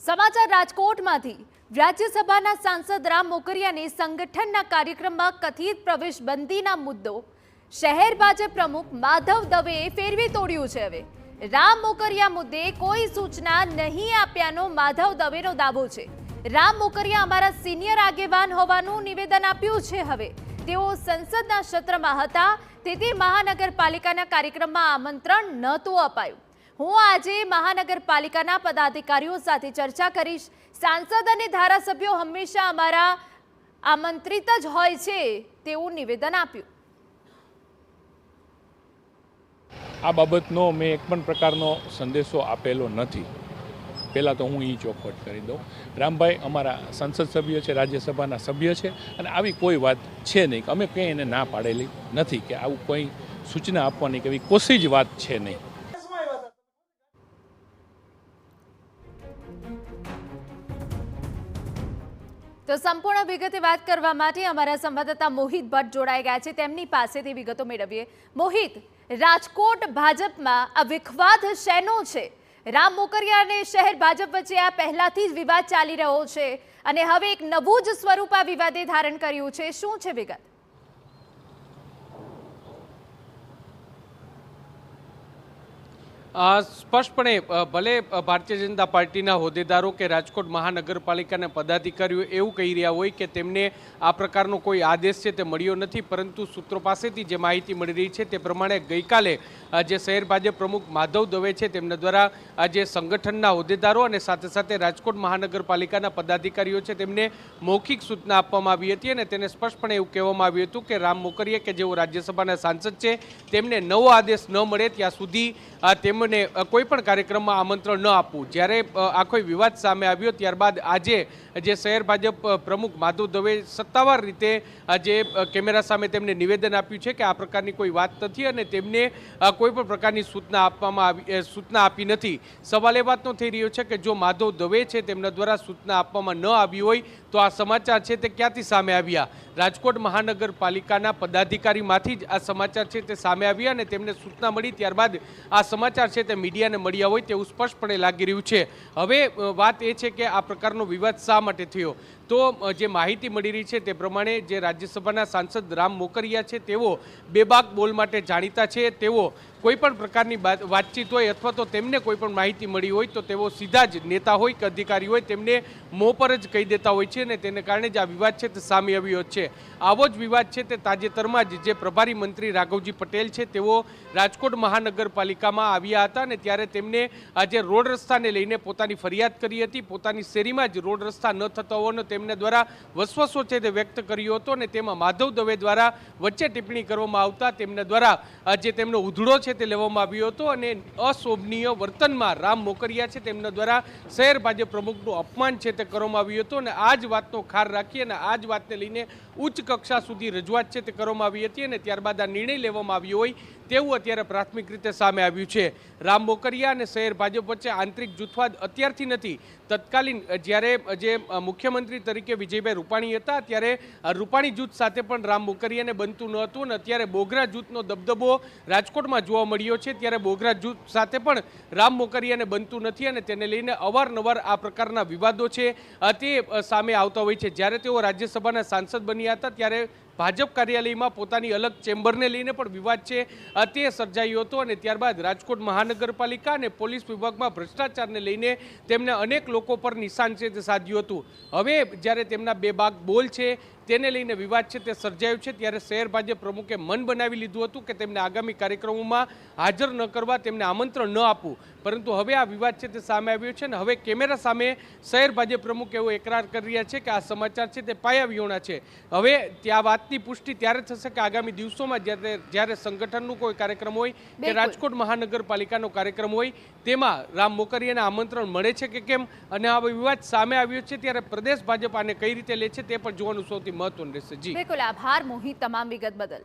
સમાચાર રાજકોટમાંથી રાજ્યસભાના સાંસદ રામ મોકરિયાને સંગઠનના કાર્યક્રમમાં કથિત પ્રવેશબંધીના મુદ્દો શહેર ભાજપ પ્રમુખ માધવ દવેએ ફેરવી તોડ્યું છે। હવે રામ મોકરિયા મુદ્દે કોઈ સૂચના નહીં આપ્યાનો માધવ દવેનો દાવો છે। રામ મોકરિયા અમારા સિનિયર આગેવાન હોવાનું નિવેદન આપ્યું છે। હવે તેઓ સંસદના સત્રમાં હતા, તેથી મહાનગરપાલિકાના કાર્યક્રમમાં આમંત્રણ નહોતું અપાયું। હું આજે મહાનગરપાલિકાના પદાધિકારીઓ સાથે ચર્ચા કરીશ। સાંસદ અને ધારાસભ્યો હંમેશા અમારા આમંત્રિત જ હોય છે તેવું નિવેદન આપ્યું। આ બાબતનો મેં એક પણ પ્રકારનો સંદેશો આપેલો નથી। પહેલાં તો હું એ ચોખવટ કરી દઉં, રામભાઈ અમારા સંસદ સભ્ય છે, રાજ્યસભાના સભ્ય છે, અને આવી કોઈ વાત છે નહીં કે અમે કંઈ એને ના પાડેલી નથી કે આવું કોઈ સૂચના આપવાની કે એવી કોશી જ વાત છે નહીં। તો સંપૂર્ણ વિગતે વાત કરવા માટે અમારા સંવાદદાતા મોહિત ભટ્ટ જોડાઈ ગયા છે, તેમની પાસેથી વિગતો મેળવીએ। મોહિત, રાજકોટ ભાજપમાં આ વિખવાદ શેનો છે? રામ મોકરિયા અને શહેર ભાજપ વચ્ચે આ પહેલાથી જ વિવાદ ચાલી રહ્યો છે અને હવે એક નવું જ સ્વરૂપ આ વિવાદે ધારણ કર્યું છે, શું છે વિગત? સ્પષ્ટપણે ભલે ભારતીય જનતા પાર્ટીના હોદ્દેદારો કે રાજકોટ મહાનગરપાલિકાના પદાધિકારીઓ એવું કહી રહ્યા હોય કે તેમને આ પ્રકારનો કોઈ આદેશ છે તે મળ્યો નથી, પરંતુ સૂત્રો પાસેથી જે માહિતી મળી રહી છે તે પ્રમાણે ગઈકાલે જે શહેર ભાજપ પ્રમુખ માધવ દવે છે તેમના દ્વારા જે સંગઠનના હોદ્દેદારો અને સાથે સાથે રાજકોટ મહાનગરપાલિકાના પદાધિકારીઓ છે તેમને મૌખિક સૂચના આપવામાં આવી હતી અને તેને સ્પષ્ટપણે એવું કહેવામાં આવ્યું હતું કે રામ મોકરિયા કે જેઓ રાજ્યસભાના સાંસદ છે તેમને નવો આદેશ ન મળે ત્યાં સુધી તેમને કોઈ પણ કાર્યક્રમમાં આમંત્રણ ન આપવું। જ્યારે આ કોઈ વિવાદ સામે આવ્યો ત્યારબાદ આજે જે શહેર ભાજપ પ્રમુખ માધવ દવે સત્તાવાર રીતે જે કેમેરા સામે તેમને નિવેદન આપ્યું છે કે આ પ્રકારની કોઈ વાત નથી અને તેમને કોઈ પણ પ્રકારની સૂચના આપી નથી। સવાલ એ વાતનો થઈ રહ્યો છે કે જો માધવ દવે છે તેમના દ્વારા સૂચના આપવામાં ન આવી હોય તો આ સમાચાર છે તે ક્યાંથી સામે આવ્યા? રાજકોટ મહાનગરપાલિકાના પદાધિકારીમાંથી જ આ સમાચાર છે તે સામે આવ્યા અને તેમને સૂચના મળી ત્યારબાદ આ સમાચાર છે તે મીડિયાને મળ્યા હોય તેવું સ્પષ્ટપણે લાગી રહ્યું છે। હવે વાત એ છે કે આ પ્રકારનો વિવાદ શા માટે થયો? તો જે માહિતી મળી રહી છે તે પ્રમાણે જે રાજ્યસભાના સાંસદ રામ મોકરિયા છે તેઓ બેબાક બોલ માટે જાણીતા છે। તેઓ કોઈ પણ પ્રકારની વાતચીત હોય અથવા તો તેમને કોઈ પણ માહિતી મળી હોય તો તેઓ સીધા જ નેતા હોય કે અધિકારી હોય તેમને મોં પર જ કહી દેતા હોય છે અને તેને કારણે જ આ વિવાદ છે તે સામે આવ્યો છે। આવો જ વિવાદ છે તે તાજેતરમાં જ જે પ્રભારી મંત્રી રાઘવજી પટેલ છે તેઓ રાજકોટ મહાનગરપાલિકામાં આવ્યા હતા અને ત્યારે તેમને આજે રોડ રસ્તાને લઈને પોતાની ફરિયાદ કરી હતી। પોતાની શેરીમાં જ રોડ રસ્તા ન થતા હોવાનો તેમના દ્વારા વસવસો છે તે વ્યક્ત કર્યો હતો અને તેમાં માધવ દવે દ્વારા વચ્ચે ટિપ્પણી કરવામાં આવતા તેમના દ્વારા જે તેમનો ઉધડો છે તે લેવામાં આવ્યો હતો અને અશોભનીય વર્તનમાં રામ મોકરિયા છે તેમના દ્વારા શહેર ભાજપ પ્રમુખનું અપમાન છે તે કરવામાં આવ્યું હતું અને આ જ વાતનો ખાર રાખી અને આ જ વાતને લઈને ઉચ્ચ કક્ષા સુધી રજૂઆત છે તે કરવામાં આવી હતી અને ત્યારબાદ આ નિર્ણય લેવામાં આવ્યો હોય તેવું અત્યારે પ્રાથમિક રીતે સામે આવ્યું છે। રામ મોકરિયા અને શહેર ભાજપ વચ્ચે આંતરિક જૂથવાદ અત્યારથી નથી, તત્કાલીન જ્યારે જે મુખ્યમંત્રી તરીકે વિજયભાઈ રૂપાણી હતા ત્યારે રૂપાણી જૂથ સાથે પણ રામ મોકરિયાને બનતું ન હતું અને અત્યારે બોગરા જૂથનો દબદબો રાજકોટમાં જોવા મળ્યો છે ત્યારે બોગરા જૂથ સાથે પણ રામ મોકરિયાને બનતું નથી અને તેને લઈને અવારનવાર આ પ્રકારના વિવાદો છે તે સામે આવતા હોય છે। જ્યારે તેઓ રાજ્યસભાના સાંસદ બન્યા હતા ત્યારે ભાજપ કાર્યાલયમાં પોતાની અલગ ચેમ્બરને લઈને પણ વિવાદ છે તે સર્જાયો હતો અને ત્યારબાદ રાજકોટ મહાનગરપાલિકા અને પોલીસ વિભાગમાં ભ્રષ્ટાચારને લઈને તેમને અનેક લોકો પર નિશાન છે તે સાધ્યું હતું। હવે જ્યારે તેમના બેબાક બોલ છે તેને લઈને વિવાદ છે તે સર્જાયો છે ત્યારે શહેર ભાજપ પ્રમુખે મન બનાવી લીધું હતું કે તેમને આગામી કાર્યક્રમોમાં હાજર ન કરવા, તેમને આમંત્રણ ન આપવું, પરંતુ હવે આ વિવાદ છે તે સામે આવ્યો છે અને હવે કેમેરા સામે શહેર ભાજપ પ્રમુખ એવો એકરાર કરી રહ્યા છે કે આ સમાચાર છે તે પાયાવિહોણા છે। હવે ત્યાં વાતની પુષ્ટિ ત્યારે થશે કે આગામી દિવસોમાં જ્યારે સંગઠનનું કોઈ કાર્યક્રમ હોય કે રાજકોટ મહાનગરપાલિકાનો કાર્યક્રમ હોય તેમાં રામ મોકરિયાને આમંત્રણ મળે છે કે કેમ અને આ વિવાદ સામે આવ્યો છે ત્યારે પ્રદેશ ભાજપ આને કઈ રીતે લે છે તે પણ જોવાનું સૌથી મહત્વનું રહેશે। જી બિલકુલ, આભાર મોહિત તમામ વિગત બદલ।